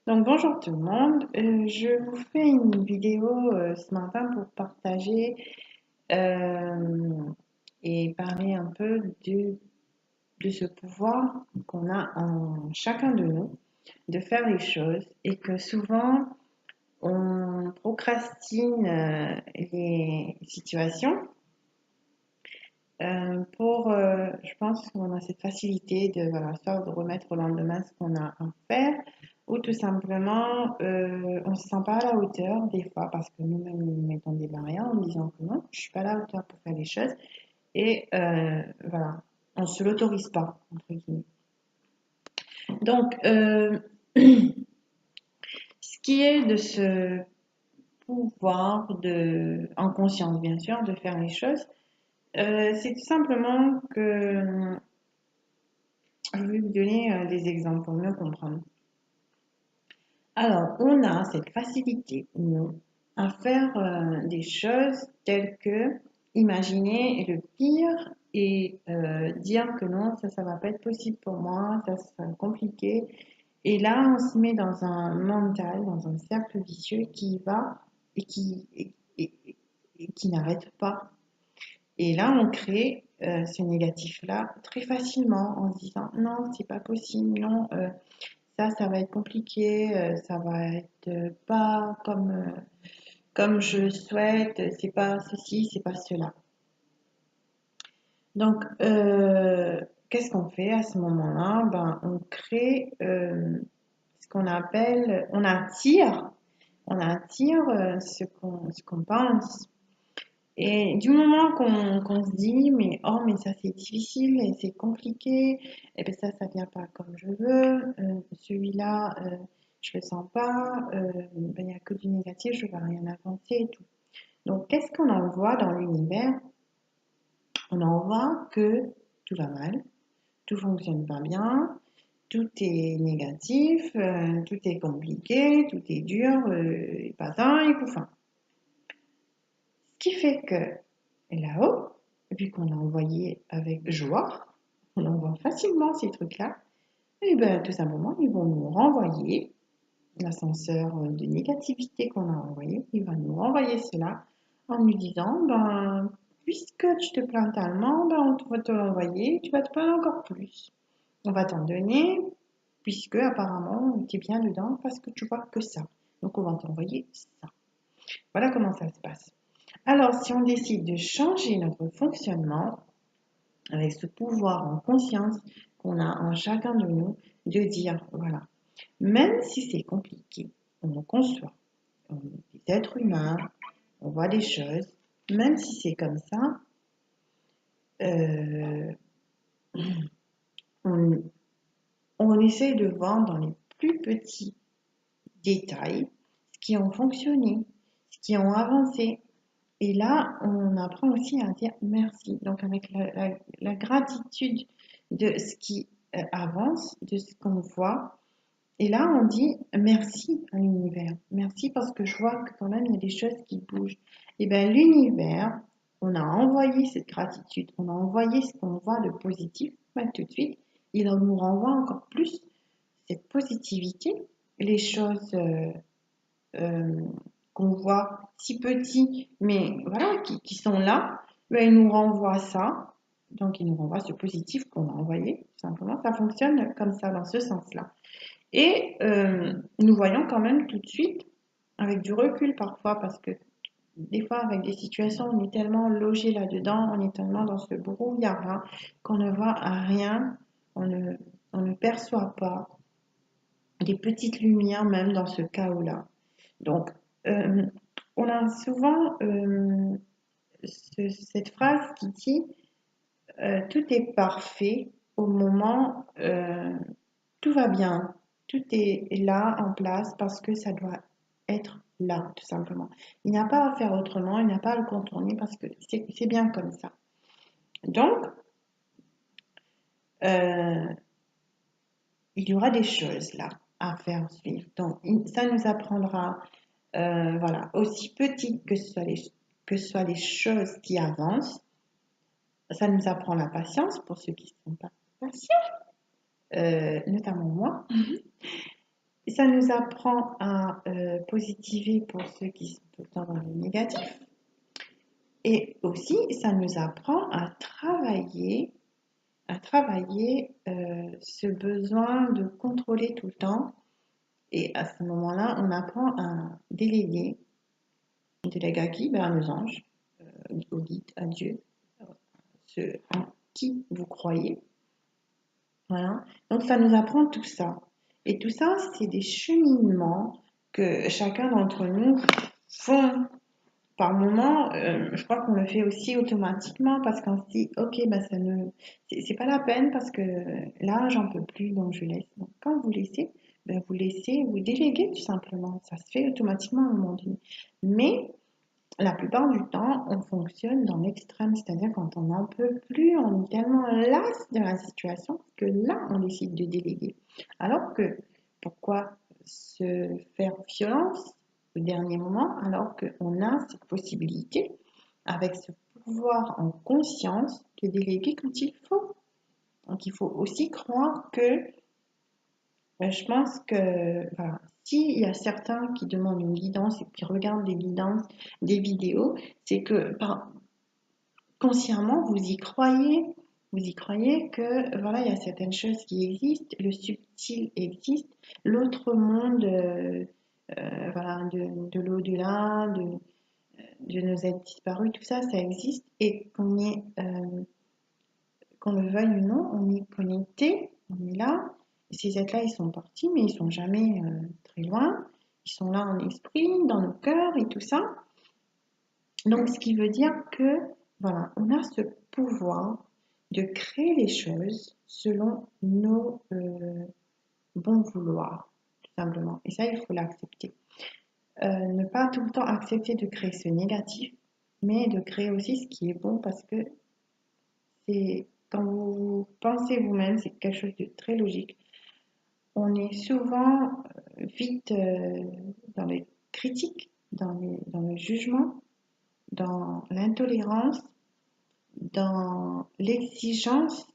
Donc bonjour tout le monde. Je vous fais une vidéo ce matin pour partager euh, et parler un peu de ce pouvoir qu'on a en chacun de nous de faire les choses et que souvent on procrastine les situations je pense qu'on a cette facilité de, voilà, soit de remettre au lendemain ce qu'on a à faire, ou tout simplement, on ne se sent pas à la hauteur des fois parce que nous-mêmes nous mettons des barrières en disant que non, je ne suis pas à la hauteur pour faire les choses. Et voilà, on ne se l'autorise pas, entre guillemets. Donc, ce qui est de ce pouvoir en conscience bien sûr, de faire les choses, c'est tout simplement que je vais vous donner des exemples pour mieux comprendre. Alors, on a cette facilité, nous, à faire des choses telles que imaginer le pire et dire que non, ça va pas être possible pour moi, ça sera compliqué. Et là, on se met dans un mental, dans un cercle vicieux qui va et et qui n'arrête pas. Et là, on crée ce négatif-là très facilement en se disant non, c'est pas possible, non, ça va être compliqué, ça va être pas comme je le souhaite, c'est pas ceci, c'est pas cela. Donc, qu'est-ce qu'on fait à ce moment-là? Ben, on crée ce qu'on appelle, on attire ce qu'on pense. Et du moment qu'on se dit, mais oh, mais ça c'est difficile et c'est compliqué, et bien ça vient pas comme je veux, celui-là, je le sens pas, ben, il n'y a que du négatif, je ne vais rien avancer et tout. Donc, qu'est-ce qu'on envoie dans l'univers? On envoie que tout va mal, tout fonctionne pas bien, tout est négatif, tout est compliqué, tout est dur, et pas sain et couffin. Ce qui fait que là-haut, vu qu'on a envoyé avec joie, on envoie facilement ces trucs-là, et bien tout simplement, ils vont nous renvoyer l'ascenseur de négativité qu'on a envoyé, il va nous renvoyer cela en nous disant, ben, puisque tu te plains tellement, ben, on va te l'envoyer, tu vas te plaindre encore plus. On va t'en donner, puisque apparemment, tu es bien dedans parce que tu vois que ça. Donc, on va t'envoyer ça. Voilà comment ça se passe. Alors, si on décide de changer notre fonctionnement avec ce pouvoir en conscience qu'on a en chacun de nous, de dire, voilà, même si c'est compliqué, on conçoit, on est des êtres humains, on voit des choses, même si c'est comme ça, euh, on, on essaie de voir dans les plus petits détails ce qui ont fonctionné, ce qui ont avancé. Et là, on apprend aussi à dire merci. Donc, avec la gratitude de ce qui avance, de ce qu'on voit. Et là, on dit merci à l'univers. Merci parce que je vois que quand même, il y a des choses qui bougent. Et bien, l'univers, on a envoyé cette gratitude, on a envoyé ce qu'on voit de positif, ben, tout de suite, il nous renvoie encore plus cette positivité, les choses euh, qu'on voit si petits, mais voilà, qui sont là, ben, ils nous renvoient ça. Donc, ils nous renvoient ce positif qu'on a envoyé, tout simplement. Ça fonctionne comme ça, dans ce sens-là. Et nous voyons quand même tout de suite, avec du recul parfois, parce que des fois, avec des situations, on est tellement logé là-dedans, on est tellement dans ce brouillard qu'on ne voit rien, on ne, on ne perçoit pas des petites lumières même dans ce chaos-là. Donc, euh, on a souvent cette phrase qui dit tout est parfait au moment, tout va bien, tout est là en place parce que ça doit être là, tout simplement. Il n'y a pas à faire autrement, il n'y a pas à le contourner parce que c'est bien comme ça. Donc, euh, il y aura des choses là à faire suivre. Donc, ça nous apprendra, voilà, aussi petites que soient les choses qui avancent. Ça nous apprend la patience pour ceux qui ne sont pas patients, notamment moi. Ça nous apprend à positiver pour ceux qui sont tout le temps dans le négatif. Et aussi, ça nous apprend à travailler ce besoin de contrôler tout le temps. Et à ce moment-là, on apprend à déléguer. On délègue à qui? Ben, à nos anges, au guide, à Dieu, ceux en qui vous croyez. Voilà. Donc ça nous apprend tout ça. Et tout ça, c'est des cheminements que chacun d'entre nous font par moment. Je crois qu'on le fait aussi automatiquement parce qu'on se dit, ok, bah ça ne, c'est pas la peine parce que là, j'en peux plus, donc je laisse. Donc quand vous laissez, ben, vous laissez, vous déléguez tout simplement. Ça se fait automatiquement à un moment donné. Mais la plupart du temps, on fonctionne dans l'extrême, c'est-à-dire quand on n'en peut plus, on est tellement las de la situation que là, on décide de déléguer. Alors que, pourquoi se faire violence au dernier moment alors qu'on a cette possibilité, avec ce pouvoir en conscience, de déléguer quand il faut. Donc il faut aussi croire que je pense que voilà, s'il y a certains qui demandent une guidance et qui regardent des guidances, des vidéos, c'est que consciemment vous y croyez que voilà, il y a certaines choses qui existent, le subtil existe, l'autre monde voilà, de l'au-delà, de nos êtres disparus, tout ça, ça existe et qu'on le veuille ou non, on est connecté, on est là. Et ces êtres-là, ils sont partis, mais ils sont jamais très loin. Ils sont là en esprit, dans nos cœurs et tout ça. Donc, ce qui veut dire que, voilà, on a ce pouvoir de créer les choses selon nos bons vouloirs, tout simplement. Et ça, il faut l'accepter. Ne pas tout le temps accepter de créer ce négatif, mais de créer aussi ce qui est bon parce que c'est quand vous pensez vous-même, c'est quelque chose de très logique. On est souvent vite dans les critiques, dans le jugement, dans l'intolérance, dans l'exigence.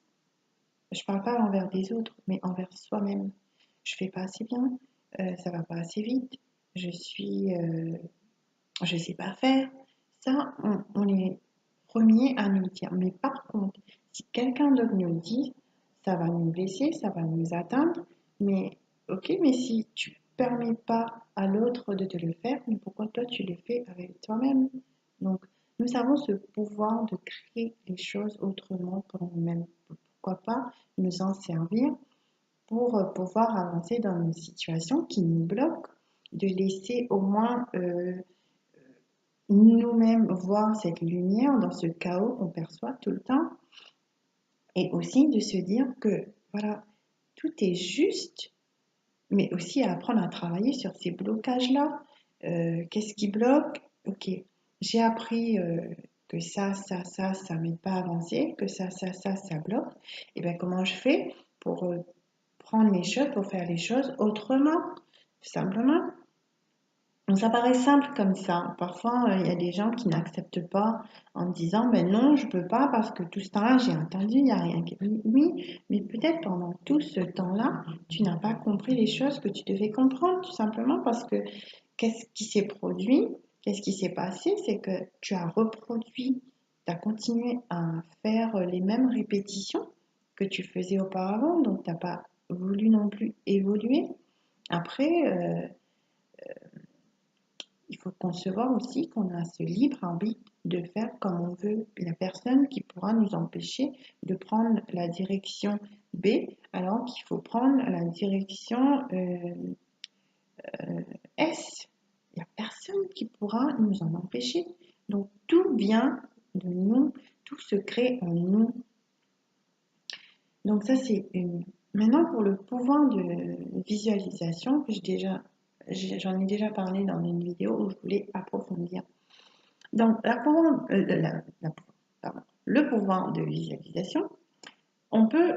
Je ne parle pas envers des autres, mais envers soi-même. Je fais pas assez bien, ça va pas assez vite, je sais pas faire. Ça, on est premier à nous le dire. Mais par contre, si quelqu'un d'autre nous le dit, ça va nous blesser, ça va nous atteindre. Mais ok, mais si tu permets pas à l'autre de te le faire, mais pourquoi toi tu le fais avec toi-même? Donc, nous avons ce pouvoir de créer les choses autrement pour nous-mêmes. Pourquoi pas nous en servir pour pouvoir avancer dans une situation qui nous bloque, de laisser au moins nous-mêmes voir cette lumière dans ce chaos qu'on perçoit tout le temps et aussi de se dire que voilà, tout est juste, mais aussi à apprendre à travailler sur ces blocages-là. Qu'est-ce qui bloque? Ok, j'ai appris que ça m'aide pas à avancer, que ça bloque. Et bien comment je fais pour prendre les choses, pour faire les choses autrement, tout simplement. Donc ça paraît simple comme ça. Parfois, il y a des gens qui n'acceptent pas en disant, ben non, je peux pas parce que tout ce temps-là, j'ai entendu, il n'y a rien qui... Oui, mais peut-être pendant tout ce temps-là, tu n'as pas compris les choses que tu devais comprendre, tout simplement parce que qu'est-ce qui s'est produit, qu'est-ce qui s'est passé, c'est que tu as reproduit, tu as continué à faire les mêmes répétitions que tu faisais auparavant, donc tu n'as pas voulu non plus évoluer. Après, il faut concevoir aussi qu'on a ce libre arbitre de faire comme on veut. Il n'y a personne qui pourra nous empêcher de prendre la direction B alors qu'il faut prendre la direction S. Il n'y a personne qui pourra nous en empêcher. Donc tout vient de nous, tout se crée en nous. Donc ça c'est une. Maintenant pour le pouvoir de visualisation que j'en ai déjà parlé dans une vidéo où je voulais approfondir. Donc, le pouvoir de visualisation, on peut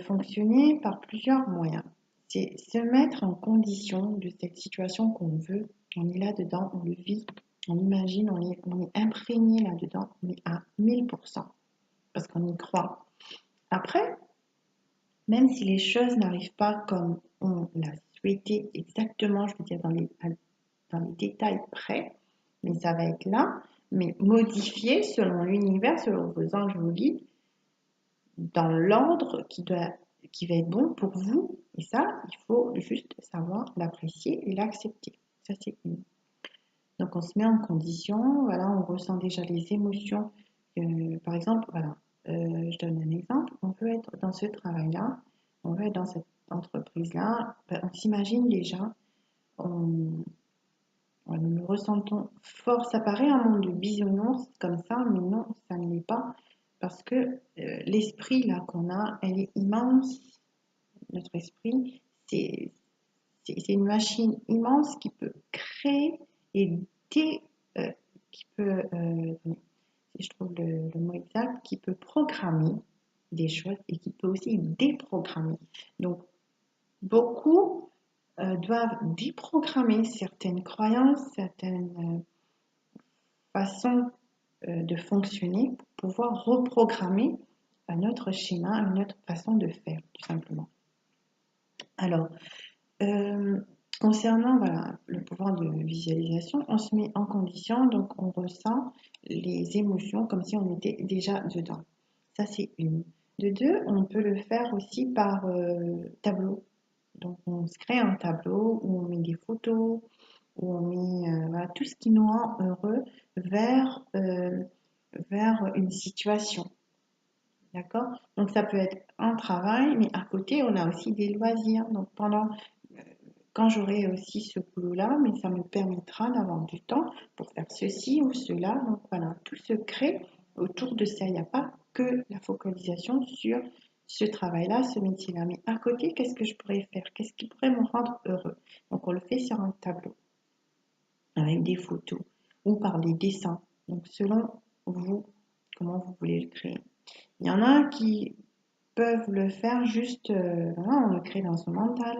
fonctionner par plusieurs moyens. C'est se mettre en condition de cette situation qu'on veut. On est là-dedans, on le vit, on imagine, on est imprégné là-dedans, on est à 1000%, parce qu'on y croit. Après, même si les choses n'arrivent pas comme on l'a souhaitez exactement, je veux dire, dans les détails près, mais ça va être là, mais modifié selon l'univers, selon vos anges vous guides, dans l'ordre qui va être bon pour vous. Et ça, il faut juste savoir l'apprécier et l'accepter. Ça, c'est une. Donc, on se met en condition, voilà, on ressent déjà les émotions. Par exemple, voilà, je donne un exemple, on veut être dans ce travail-là, on veut être dans cette entreprise-là, ben, on s'imagine déjà, on, nous ressentons fort, ça paraît un monde de bisounours comme ça, mais non, ça ne l'est pas, parce que l'esprit là qu'on a, elle est immense, notre esprit, c'est une machine immense qui peut créer et dé, qui peut, si je trouve le mot exact, qui peut programmer des choses et qui peut aussi déprogrammer. Donc, beaucoup doivent déprogrammer certaines croyances, certaines façons de fonctionner pour pouvoir reprogrammer un autre schéma, une autre façon de faire, tout simplement. Alors, concernant voilà, le pouvoir de visualisation, on se met en condition, donc on ressent les émotions comme si on était déjà dedans. Ça, c'est une. De deux, on peut le faire aussi par tableau. Donc, on se crée un tableau où on met des photos, où on met voilà, tout ce qui nous rend heureux vers, vers une situation. D'accord? Donc, ça peut être un travail, mais à côté, on a aussi des loisirs. Donc, quand j'aurai aussi ce boulot-là, mais ça me permettra d'avoir du temps pour faire ceci ou cela. Donc, voilà, tout se crée autour de ça. Il n'y a pas que la focalisation sur ce travail-là, ce métier-là. Mais à côté, qu'est-ce que je pourrais faire? Qu'est-ce qui pourrait me rendre heureux? Donc, on le fait sur un tableau avec des photos ou par des dessins. Donc, selon vous, comment vous voulez le créer. Il y en a qui peuvent le faire juste, voilà, on le crée dans son mental,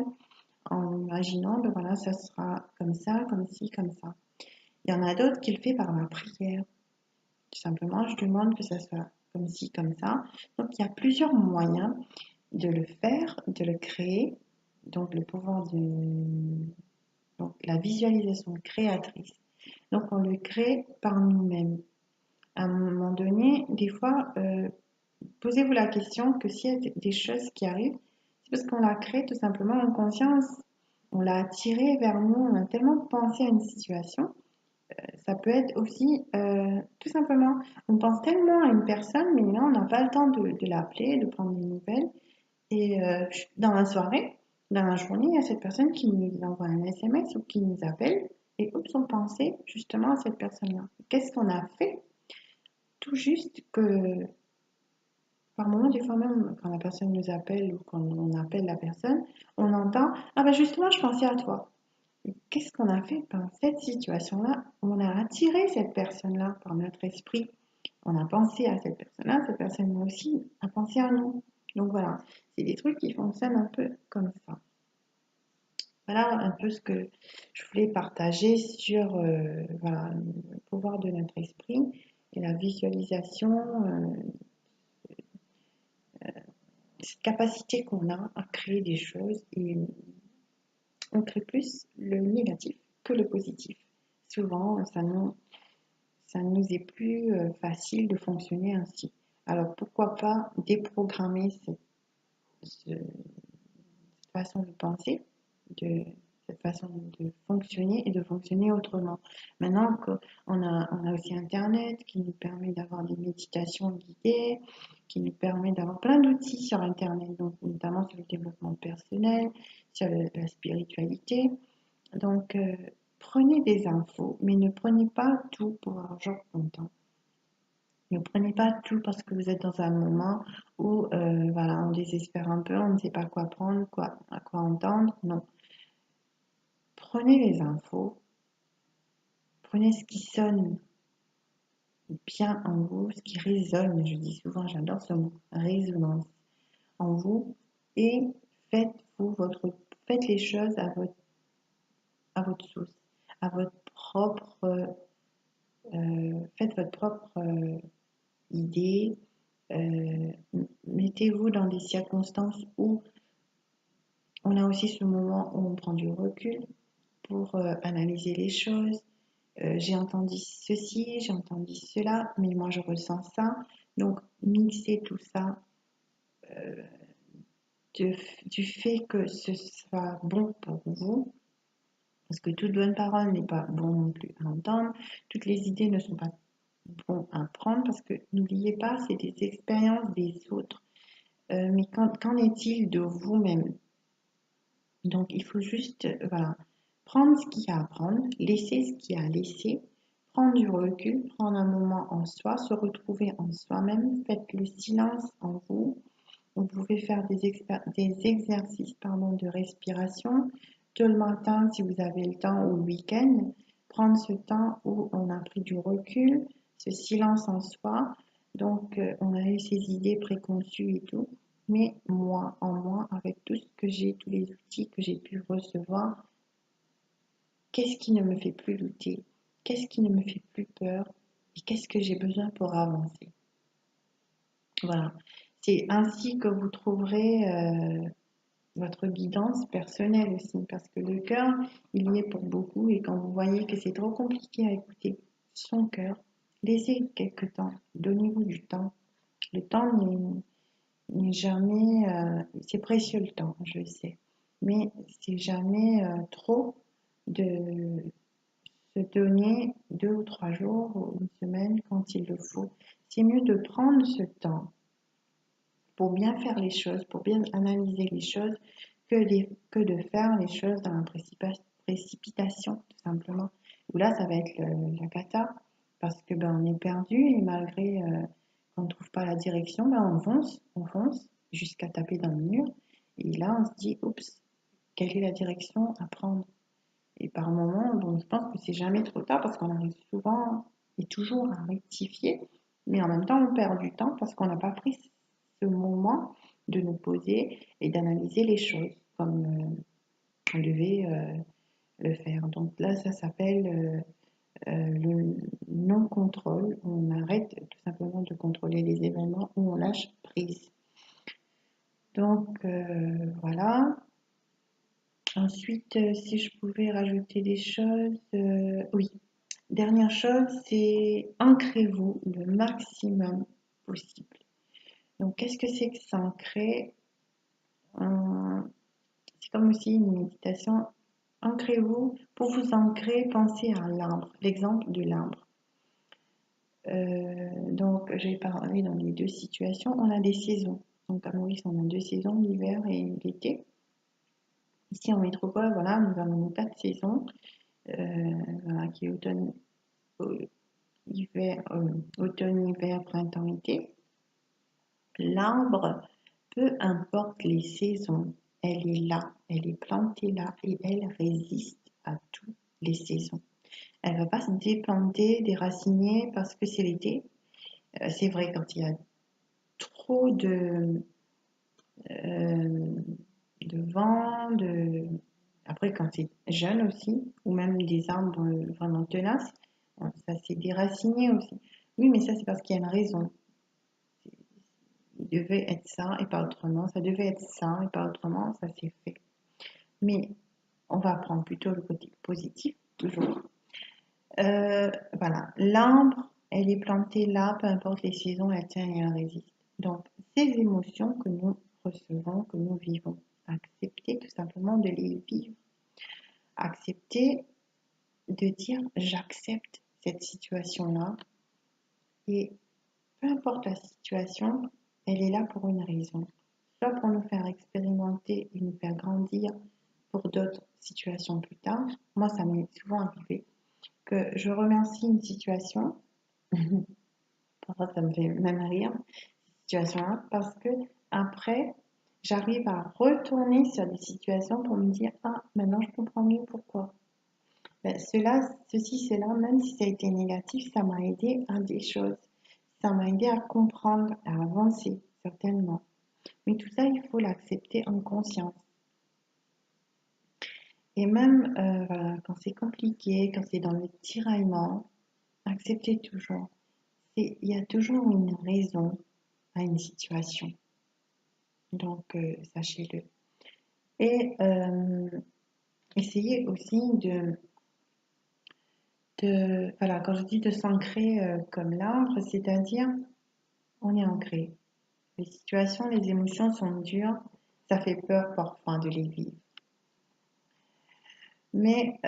en imaginant, ben voilà, ça sera comme ça, comme ci, comme ça. Il y en a d'autres qui le font par la prière. Tout simplement, je demande que ça soit comme ci, comme ça. Donc, il y a plusieurs moyens de le faire, de le créer. Donc, le pouvoir de donc, la visualisation créatrice. Donc, on le crée par nous-mêmes. À un moment donné, des fois, posez-vous la question que s'il y a des choses qui arrivent, c'est parce qu'on l'a créé tout simplement en conscience. On l'a attiré vers nous, on a tellement pensé à une situation. Ça peut être aussi tout simplement, on pense tellement à une personne, mais là, on n'a pas le temps de l'appeler, de prendre des nouvelles. Et dans la soirée, dans la journée, il y a cette personne qui nous envoie un SMS ou qui nous appelle et oups, on pensait justement à cette personne-là. Qu'est-ce qu'on a fait? Tout juste que par moment, des fois même, quand la personne nous appelle ou quand on appelle la personne, on entend ah ben justement, je pensais à toi. Et qu'est-ce qu'on a fait dans cette situation-là? On a attiré cette personne-là par notre esprit. On a pensé à cette personne aussi a pensé à nous. Donc voilà, c'est des trucs qui fonctionnent un peu comme ça. Voilà un peu ce que je voulais partager sur voilà, le pouvoir de notre esprit et la visualisation, cette capacité qu'on a à créer des choses et on crée plus le négatif que le positif. Souvent, ça nous est plus facile de fonctionner ainsi. Alors pourquoi pas déprogrammer cette façon de penser, de cette façon de fonctionner et de fonctionner autrement. Maintenant on a aussi Internet qui nous permet d'avoir des méditations guidées, qui nous permet d'avoir plein d'outils sur Internet, donc notamment sur le développement personnel, sur la spiritualité. Donc, prenez des infos, mais ne prenez pas tout pour argent comptant. Ne prenez pas tout parce que vous êtes dans un moment où voilà, on désespère un peu, on ne sait pas quoi prendre, à quoi entendre. Non. Prenez les infos, prenez ce qui sonne bien en vous, ce qui résonne. Je dis souvent, j'adore ce mot, résonance en vous, et faites les choses à votre sauce, à votre propre, faites votre propre idée. Mettez-vous dans des circonstances où On a aussi ce moment où on prend du recul pour analyser les choses. J'ai entendu ceci, j'ai entendu cela, mais moi je ressens ça. Donc, mixer tout ça du fait que ce soit bon pour vous, parce que toute bonne parole n'est pas bon non plus à entendre, toutes les idées ne sont pas bonnes à prendre, parce que n'oubliez pas, c'est des expériences des autres. Mais qu'en est-il de vous-même? Donc, il faut juste, voilà, prendre ce qu'il y a à prendre, laisser ce qu'il y a à laisser, prendre du recul, prendre un moment en soi, se retrouver en soi-même, faites le silence en vous. Vous pouvez faire des exercices pardon, de respiration tôt le matin si vous avez le temps ou le week-end. Prendre ce temps où on a pris du recul, ce silence en soi. Donc, on a eu ces idées préconçues et tout. Mais moi, en moi, avec tout ce que j'ai, tous les outils que j'ai pu recevoir, qu'est-ce qui ne me fait plus douter? Qu'est-ce qui ne me fait plus peur? Et qu'est-ce que j'ai besoin pour avancer? Voilà. C'est ainsi que vous trouverez votre guidance personnelle aussi, parce que le cœur, il y est pour beaucoup, et quand vous voyez que c'est trop compliqué à écouter son cœur, laissez quelques temps, donnez-vous du temps. Le temps n'est jamais, c'est précieux le temps, je le sais, mais c'est jamais trop de se donner 2 ou 3 jours ou une semaine quand il le faut. C'est mieux de prendre ce temps pour bien faire les choses, pour bien analyser les choses, que de faire les choses dans la précipitation, tout simplement. Où là, ça va être la cata, parce que ben, on est perdu, et malgré qu'on ne trouve pas la direction, ben, on fonce jusqu'à taper dans le mur. Et là, on se dit, oups, quelle est la direction à prendre? Et par moments, bon, je pense que c'est jamais trop tard, parce qu'on arrive souvent et toujours à rectifier, mais en même temps, on perd du temps parce qu'on n'a pas pris ce moment de nous poser et d'analyser les choses comme on devait le faire. Donc là, ça s'appelle le non-contrôle. On arrête tout simplement de contrôler les événements, où on lâche prise. Donc voilà. Ensuite, si je pouvais rajouter des choses, oui. Dernière chose, c'est ancrez-vous le maximum possible. Donc, qu'est-ce que c'est que s'ancrer? C'est comme aussi une méditation. Ancrez-vous. Pour vous ancrer, pensez à l'arbre, l'exemple de l'arbre. Donc, j'ai parlé dans les deux situations. On a des saisons. Donc, à Maurice, on a 2 saisons, l'hiver et l'été. Ici, en métropole, voilà, nous avons 4 saisons, voilà, qui est automne, hiver, printemps, été. L'arbre, peu importe les saisons, elle est là, elle est plantée là, et elle résiste à toutes les saisons. Elle ne va pas se déplanter, déraciner parce que c'est l'été. C'est vrai quand il y a trop euh, de vent, après quand c'est jeune aussi, ou même des arbres vraiment tenaces, ça s'est déraciné aussi. Oui, mais ça c'est parce qu'il y a une raison. Il devait être ça et pas autrement, ça devait être ça et pas autrement, ça s'est fait. Mais on va prendre plutôt le côté positif, toujours. Voilà, l'arbre, elle est plantée là, peu importe les saisons, elle tient et elle résiste. Donc, ces émotions que nous recevons, que nous vivons, accepter tout simplement de les vivre. Accepter de dire j'accepte cette situation-là, et peu importe la situation, elle est là pour une raison. Soit pour nous faire expérimenter et nous faire grandir pour d'autres situations plus tard. Moi, ça m'est souvent arrivé que je remercie une situation, parfois ça me fait même rire, cette situation-là, parce que après, j'arrive à retourner sur des situations pour me dire, ah, maintenant je comprends mieux pourquoi. Ben, cela, même si ça a été négatif, ça m'a aidé à des choses. Ça m'a aidé à comprendre, à avancer, certainement. Mais tout ça, il faut l'accepter en conscience. Et même voilà, quand c'est compliqué, quand c'est dans le tiraillement, acceptez toujours. Il y a toujours une raison à une situation. Donc, sachez-le. Et essayer aussi voilà, quand je dis de s'ancrer comme l'arbre, c'est-à-dire on est ancré. Les situations, les émotions sont dures, ça fait peur parfois de les vivre. Mais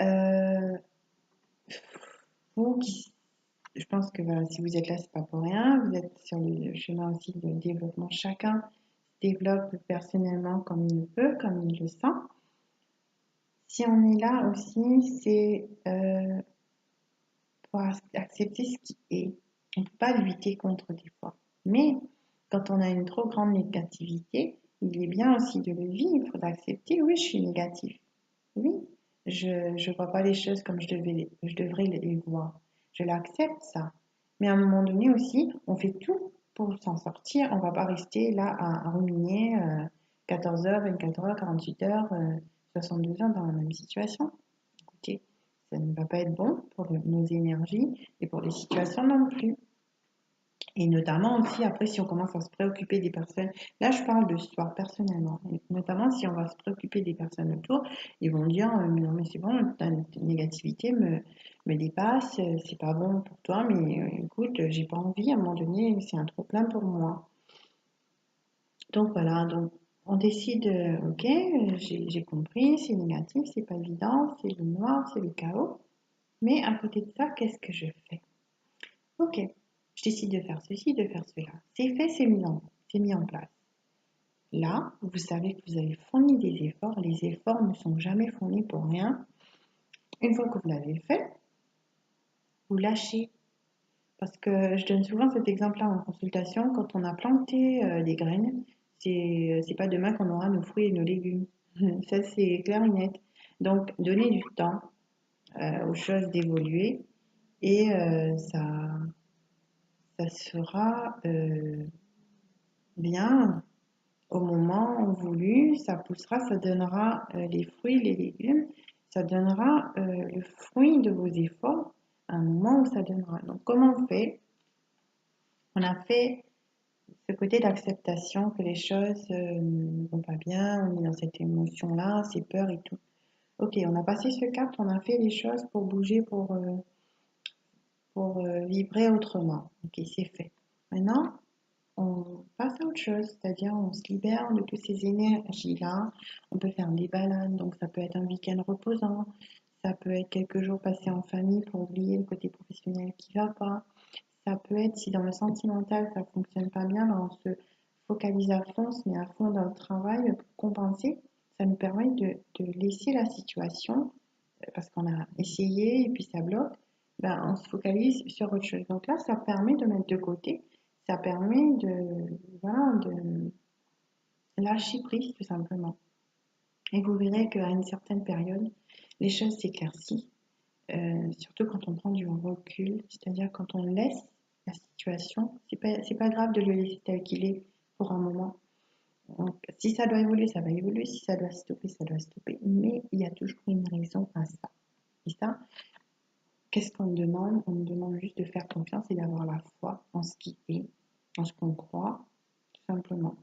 vous qui je pense que voilà, si vous êtes là, c'est pas pour rien. Vous êtes sur le chemin aussi de développement. Chacun se développe personnellement comme il le peut, comme il le sent. Si on est là aussi, c'est pour accepter ce qui est. On ne peut pas lutter contre des fois. Mais quand on a une trop grande négativité, il est bien aussi de le vivre, d'accepter, oui, je suis négatif. Oui, je ne vois pas les choses comme je devrais les voir. Je l'accepte, ça. Mais à un moment donné aussi, on fait tout pour s'en sortir. On ne va pas rester là à ruminer 14 heures, 24 heures, 48 heures, 72 heures dans la même situation. Écoutez, ça ne va pas être bon pour nos énergies et pour les situations non plus. Et notamment aussi, après, si on commence à se préoccuper des personnes, là je parle de soi personnellement, et notamment si on va se préoccuper des personnes autour, ils vont dire non mais c'est bon, ta négativité me dépasse, c'est pas bon pour toi, mais écoute, j'ai pas envie, à un moment donné, c'est un trop plein pour moi. Donc voilà, donc on décide, ok, j'ai compris, c'est négatif, c'est pas évident, c'est le noir, c'est le chaos, mais à côté de ça, qu'est-ce que je fais? Ok, je décide de faire ceci, de faire cela. C'est fait, c'est mis en place. Là, vous savez que vous avez fourni des efforts. Les efforts ne sont jamais fournis pour rien. Une fois que vous l'avez fait, vous lâchez. Parce que je donne souvent cet exemple-là en consultation. Quand on a planté des graines, c'est pas demain qu'on aura nos fruits et nos légumes. Ça, c'est clair et net. Donc, donnez du temps aux choses d'évoluer et ça sera bien au moment voulu, ça poussera, ça donnera les fruits, les légumes, ça donnera le fruit de vos efforts à un moment où ça donnera. Donc, comment on fait? On a fait ce côté d'acceptation que les choses ne vont pas bien, on est dans cette émotion-là, ces peurs et tout. Ok, on a passé ce cap, on a fait les choses pour bouger, pour vibrer autrement. Ok, c'est fait. Maintenant, on passe à autre chose, c'est-à-dire on se libère de toutes ces énergies-là. On peut faire des balades, donc ça peut être un week-end reposant, ça peut être quelques jours passés en famille pour oublier le côté professionnel qui va pas. Ça peut être si dans le sentimental ça fonctionne pas bien, ben on se focalise à fond, on se met à fond dans le travail pour compenser. Ça nous permet de laisser la situation parce qu'on a essayé et puis ça bloque, ben, on se focalise sur autre chose. Donc là, ça permet de mettre de côté, ça permet voilà, de lâcher prise tout simplement. Et vous verrez qu'à une certaine période, les choses s'éclaircissent, surtout quand on prend du recul, c'est-à-dire quand on laisse la situation, c'est pas grave de le laisser tel qu'il est pour un moment. Donc, si ça doit évoluer, ça va évoluer, si ça doit stopper, ça doit stopper, mais il y a toujours une raison à ça. Et ça, qu'est-ce qu'on demande? On nous demande juste de faire confiance et d'avoir la foi en ce qui est, en ce qu'on croit, tout simplement.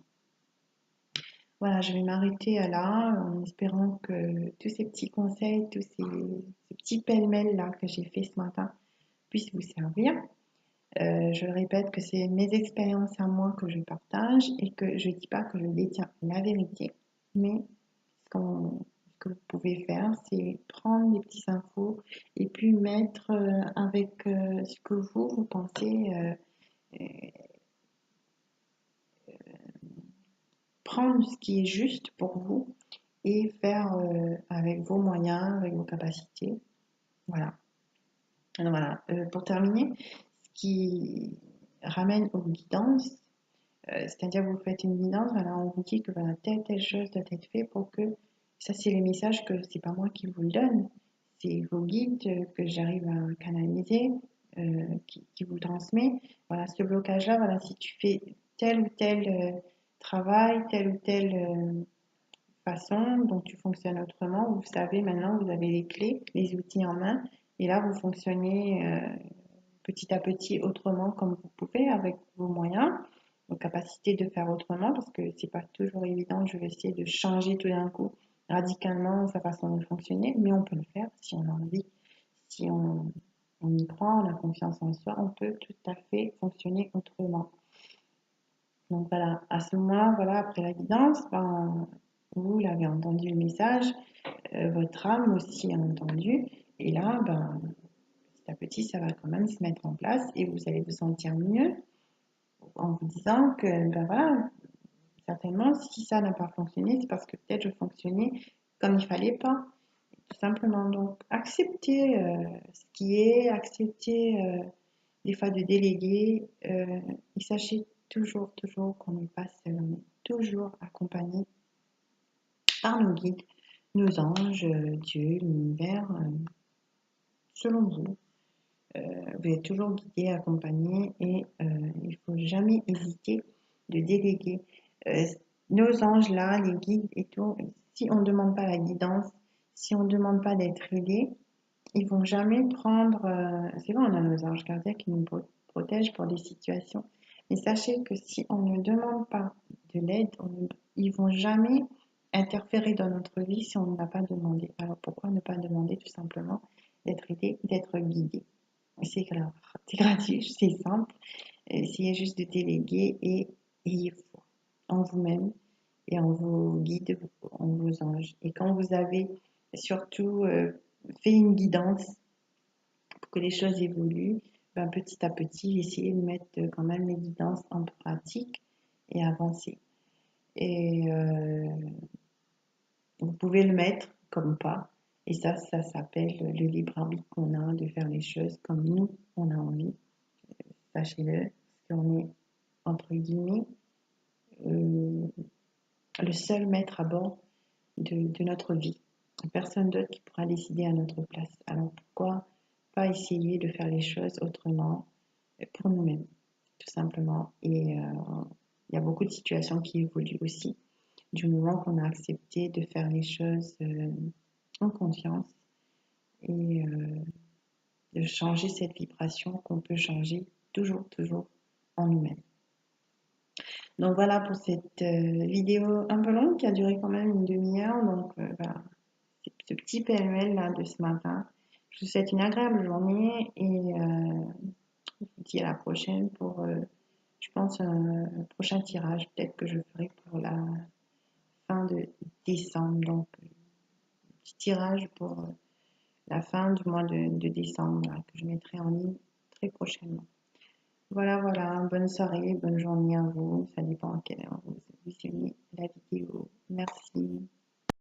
Voilà, je vais m'arrêter là en espérant que tous ces petits conseils, tous ces petits pêle-mêle là que j'ai fait ce matin puissent vous servir. Je répète que c'est mes expériences à moi que je partage et que je ne dis pas que je détiens la vérité, mais ce que vous pouvez faire, c'est prendre des petites infos et puis mettre avec ce que vous pensez, euh, prendre ce qui est juste pour vous et faire avec vos moyens, avec vos capacités. Voilà. Alors voilà. Pour terminer, ce qui ramène aux guidances, c'est-à-dire que vous faites une guidance, voilà, on vous dit que voilà, telle chose doit être fait pour que ça c'est les messages que c'est pas moi qui vous le donne, c'est vos guides que j'arrive à canaliser, qui vous le transmet. Voilà, ce blocage-là, voilà, si tu fais tel ou tel travail, telle ou telle façon dont tu fonctionnes autrement, vous savez maintenant, vous avez les clés, les outils en main, et là vous fonctionnez petit à petit autrement comme vous pouvez avec vos moyens, vos capacités de faire autrement parce que c'est pas toujours évident. Je vais essayer de changer tout d'un coup radicalement sa façon de fonctionner, mais on peut le faire si on a envie, si on y croit, on a confiance en soi, on peut tout à fait fonctionner autrement. Donc voilà, à ce moment-là, voilà, après la guidance, ben, vous l'avez entendu le message, votre âme aussi a entendu, et là, ben, petit à petit, ça va quand même se mettre en place et vous allez vous sentir mieux en vous disant que, ben voilà, certainement, si ça n'a pas fonctionné, c'est parce que peut-être je fonctionnais comme il fallait pas, tout simplement. Donc, accepter ce qui est, accepter des fois de déléguer, et sachez toujours, toujours qu'on n'est pas seul, on est toujours accompagné par nos guides, nos anges, Dieu, l'univers, selon vous. Vous êtes toujours guidé, accompagné et il ne faut jamais hésiter de déléguer. Euh, nos anges là, les guides et tout, si on ne demande pas la guidance, si on ne demande pas d'être aidé, ils vont jamais prendre. C'est vrai, on a nos anges gardiens qui nous protègent pour des situations, mais sachez que si on ne demande pas de l'aide, ils vont jamais interférer dans notre vie si on ne l'a pas demandé. Alors pourquoi ne pas demander tout simplement d'être aidé, d'être guidé? C'est gratuit, c'est simple. Essayez juste de déléguer et ayez foi en vous-même et en vos guides, en vos anges. Et quand vous avez surtout fait une guidance pour que les choses évoluent, ben, petit à petit, essayez de mettre quand même les guidances en pratique et avancer. Et vous pouvez le mettre comme pas. Et ça s'appelle le libre arbitre qu'on a de faire les choses comme nous, on a envie. Sachez-le, parce qu'on est, entre guillemets, euh, le seul maître à bord de notre vie. Personne d'autre qui pourra décider à notre place. Alors pourquoi pas essayer de faire les choses autrement pour nous-mêmes, tout simplement. Et il y a beaucoup de situations qui évoluent aussi du moment qu'on a accepté de faire les choses en confiance et de changer cette vibration qu'on peut changer toujours, toujours en nous-mêmes. Donc voilà pour cette vidéo un peu longue qui a duré quand même une demi-heure. Donc voilà, ce petit PML là de ce matin. Je vous souhaite une agréable journée et je vous dis à la prochaine pour, je pense, un prochain tirage. Peut-être que je ferai pour la fin de décembre. Donc, petit tirage pour la fin du mois de décembre là, que je mettrai en ligne très prochainement. Voilà, voilà, bonne soirée, bonne journée à vous. Ça dépend à quelle heure vous visionnez la vidéo. Merci.